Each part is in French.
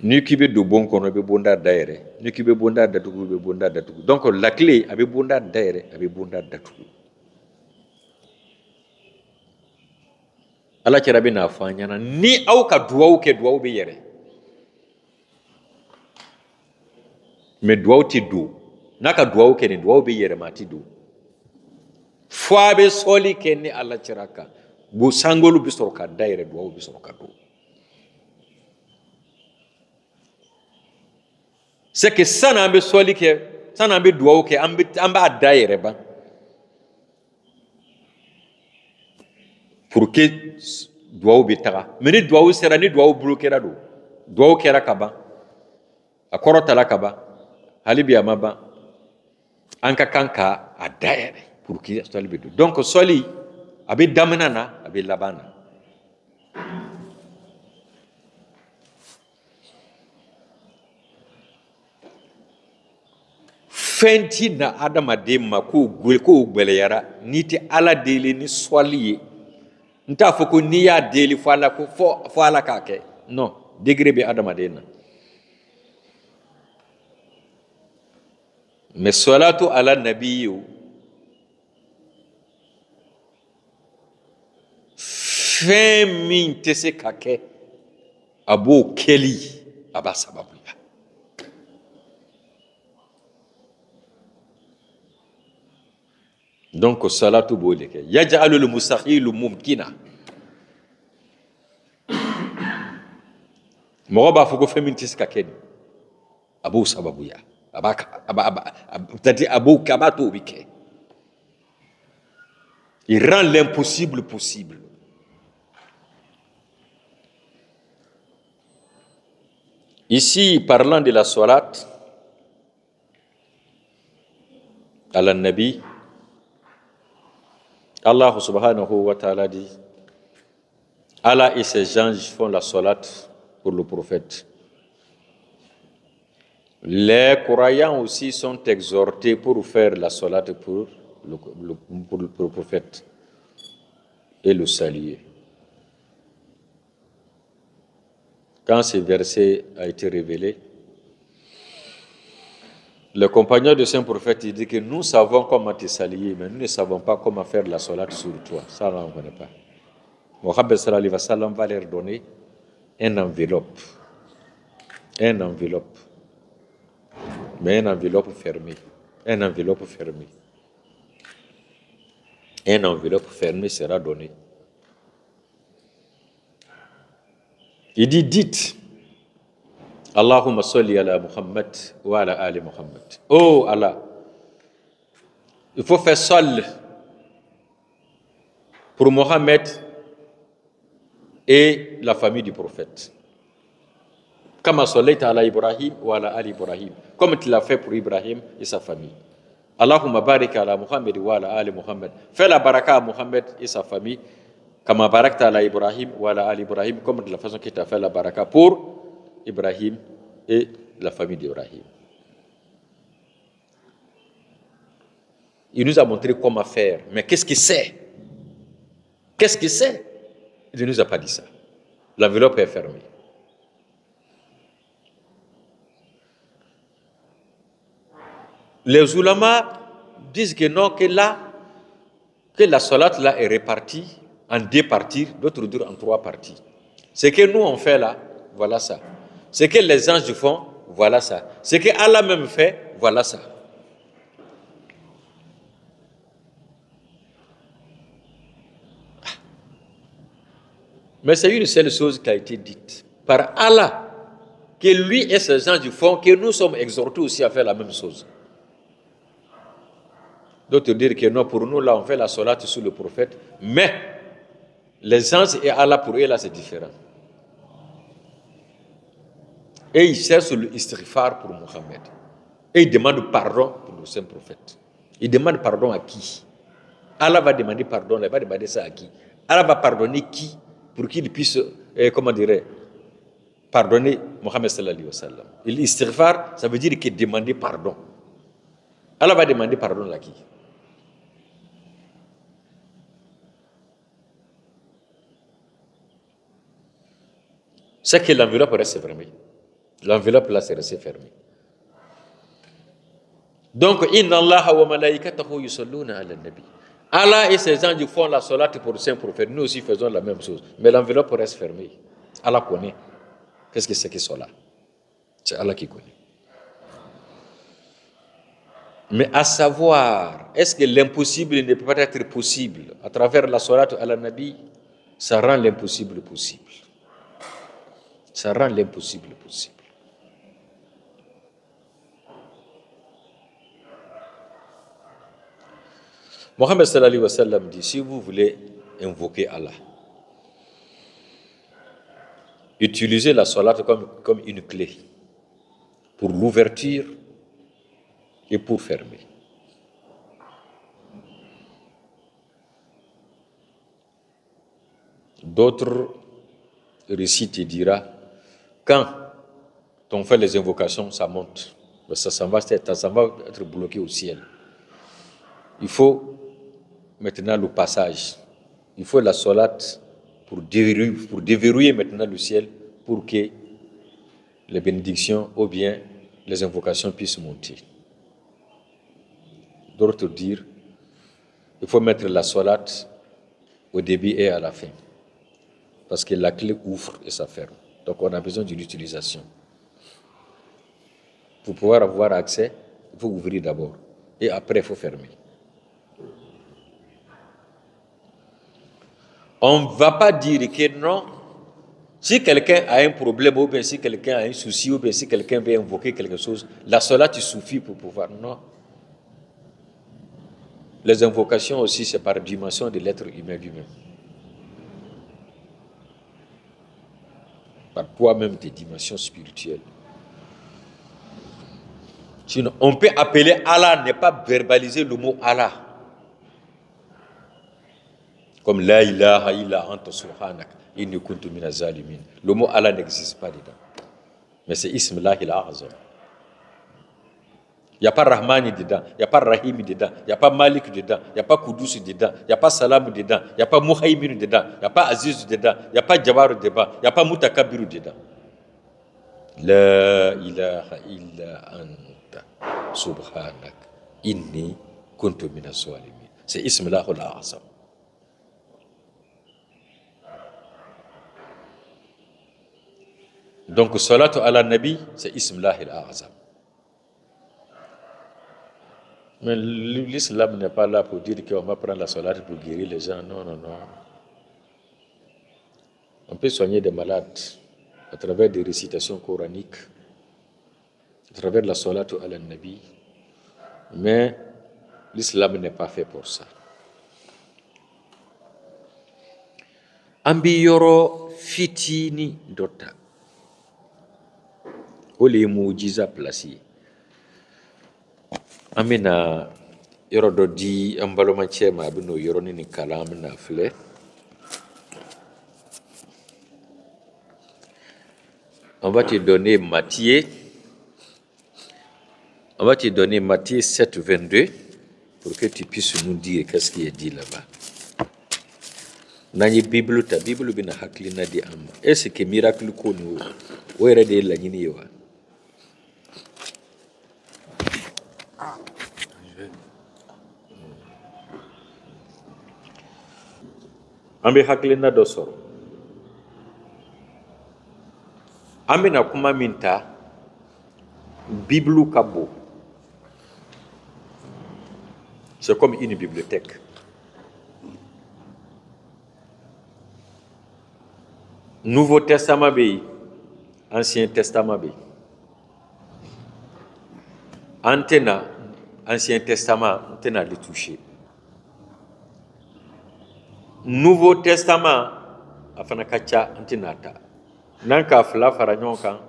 Ni qui be do bon kono be bonda daire, ni qui be bonda datugu be bonda datugu. Donc la clé abe bonda daire, abe bonda datugu. Ala kira be na fanyana ni aw ka duwaw ke duwaw be yere. Mais duwaw ti do. Naka duwaw ke ni duwaw be yere ma ti do. Fwa be soli ke ni ala kiraka. Bu sangolu bi soroka daire duwaw bi soroka do. C'est que ça n'a pas soli que ça n'a pas duwaw ke amba daire ba. Pour que duwaw bi taga. Mais ni duwaw sera ni duwaw bloquera do. Duwaw kera kaba. Akorota la kaba. Halibi amaba. Anka kanka a daire pour que soli bi do. Donc soli abi damanana abi labana. Fenti na adamaden ma ko gweleyara ni ti ala deli ni swali ye nta fo ko ni ya deli fo ala ka ke non degré be adamaden na mais salatu ala nabiyyu fɛn min tɛ se ka kɛ a b'o kɛli a b'a sababu ya. Donc salatu b'o de kɛ yaj'alul mustahilu mumkina. Mɔgɔ b'a fɔ ko fɛn min tɛ se ka kɛ a b'o sababu ya a b'a to o bɛ kɛ. Il rend l'impossible possible. Ici, parlant de la salat à la Nabi, Allah subhanahu wa ta'ala dit, Allah et ses anges font la salat pour le prophète. Les croyants aussi sont exhortés pour faire la salat pour le prophète et le saluer. Quand ce verset a été révélé, le compagnon de saint prophète il dit que nous savons comment te saluer, mais nous ne savons pas comment faire la salat sur toi. Ça, on ne connaît pas. Mohammed sallallahu alayhi wa sallam va leur donner une enveloppe. Une enveloppe. Mais une enveloppe fermée. Une enveloppe fermée. Une enveloppe fermée sera donnée. Il dit, dites, Allahumma salli ala Muhammad wa ala ali Muhammad. Oh Allah, il faut faire sal pour Mohammed et la famille du prophète. Kama sallaita ala Ibrahim wa ala ali Ibrahim. Comme tu l'as fait pour Ibrahim et sa famille. Allahumma barik ala Muhammad wa ala ali Muhammad. Fais la baraka à Muhammad et sa famille. Kama barakta ala Ibrahim wa ala ali Ibrahim, comme de la façon qu'il t'a fait la baraka pour Ibrahim et la famille d'Ibrahim. Il nous a montré comment faire, mais qu'est-ce qu'il sait? Qu'est-ce qu'il sait? Il ne nous a pas dit ça. L'enveloppe est fermée. Les ulama disent que non, que la salat là est répartie en 2 parties, d'autres disent en 3 parties. Ce que nous on fait là, voilà ça. Ce que les anges font, voilà ça. Ce que Allah même fait, voilà ça. Mais c'est une seule chose qui a été dite par Allah, que lui et ses anges font, que nous sommes exhortés aussi à faire la même chose. D'autres disent que non, pour nous là on fait la salat sur le prophète, mais les anges et Allah pour eux là c'est différent. Et ils cherchent le istighfar pour Mohammed. Et ils demandent pardon pour le saint prophète. Ils demandent pardon à qui? Allah va demander pardon, il va demander ça à qui? Allah va pardonner qui? Pour qu'il puisse, comment dirais, pardonner Mohammed sallallahu alayhi wa sallam. L'istighfar, ça veut dire qu'il demande pardon. Allah va demander pardon à qui? C'est que l'enveloppe reste fermée. L'enveloppe là, c'est resté fermé. Donc, inna Allah wa malaikatahu yusalluna ala nabi. Allah et ses anges font la salat pour le saint prophète. Nous aussi faisons la même chose. Mais l'enveloppe reste fermée. Allah connaît. Qu'est-ce que c'est que cela? C'est Allah qui connaît. Mais à savoir, est-ce que l'impossible ne peut pas être possible à travers la salat à la nabi? Ça rend l'impossible possible. Ça rend l'impossible possible. Mohammed sallallahu alayhi wa sallam dit, si vous voulez invoquer Allah, utilisez la salat comme une clé pour l'ouverture et pour fermer. D'autres récits te dira, quand on fait les invocations, ça monte, ça va être bloqué au ciel. Il faut maintenant le passage. Il faut la salat pour déverrouiller maintenant le ciel pour que les bénédictions ou bien les invocations puissent monter. D'autres dire, il faut mettre la salat au début et à la fin. Parce que la clé ouvre et ça ferme. Donc on a besoin d'une utilisation. Pour pouvoir avoir accès, il faut ouvrir d'abord. Et après, il faut fermer. On ne va pas dire que non. Si quelqu'un a un problème, ou bien si quelqu'un a un souci, ou bien si quelqu'un veut invoquer quelque chose, la salat suffit pour pouvoir. Non. Les invocations aussi, c'est par dimension de l'être humain lui-même. Par poids même des dimensions spirituelles. Sinon, on peut appeler Allah, ne pas verbaliser le mot Allah. Comme la ilaha illa anta subhanak inni kuntu minaz zalimin. Le mot Allah n'existe pas dedans. Mais c'est Ism Lahil A'azam. Il n'y a pas Rahmani dedans, il n'y a pas Rahim dedans, il n'y a pas Malik dedans, il n'y a pas Kudus dedans, il n'y a pas Salam dedans, il n'y a pas Muhaymin dedans, il n'y a pas Aziz dedans, il n'y a pas Jawar dedans, il n'y a pas Mutakabir dedans. La ilaha illa anta subhanak inni kuntu minaz zalimin. C'est Ism Lahil A'azam. Donc, salatu ala nabi, c'est Ism Lahil A'azam. Mais l'islam n'est pas là pour dire qu'on va prendre la salat pour guérir les gens. Non, non, non. On peut soigner des malades à travers des récitations coraniques, à travers la salat ala nabi. Mais l'islam n'est pas fait pour ça. Ambiyoro fitini dota. Ole mujiza placé. Amina yoro do di ambaloma chema bino yoro ni kalam na fle. On va te donner Matthieu. On va te donner Matthieu 7, 22 pour que tu puisses nous dire qu'est-ce qui est dit là-bas. Nani Bible ta Bible bina haklina di amma. Est-ce que miracle ko ni wo yere de la nyini wa? Ambe haklina do soro. Amina kuma minta Bible kabo. C'est comme une bibliothèque. Nouveau Testament be, Ancien Testament be. Antena, Ancien Testament, antena le toucher. Nouveau Testament, afana kacha antenata. Nanka fla faranyoka,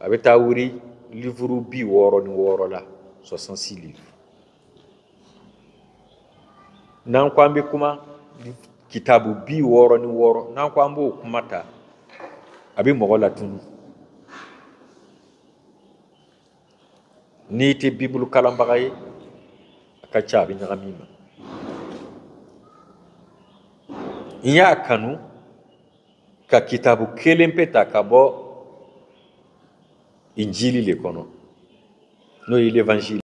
abeta wuri livre bi woro ni woro la, 66 livres. Nankwambe kuma kitabu bi woro ni woro, nankwambo kumata. Abi mogola tunu ni te Bible kalambagaye akacha abi nyagamima iya kanu ka kitabu kelempe takabo injili le kɔnɔ n'o ye l'évangile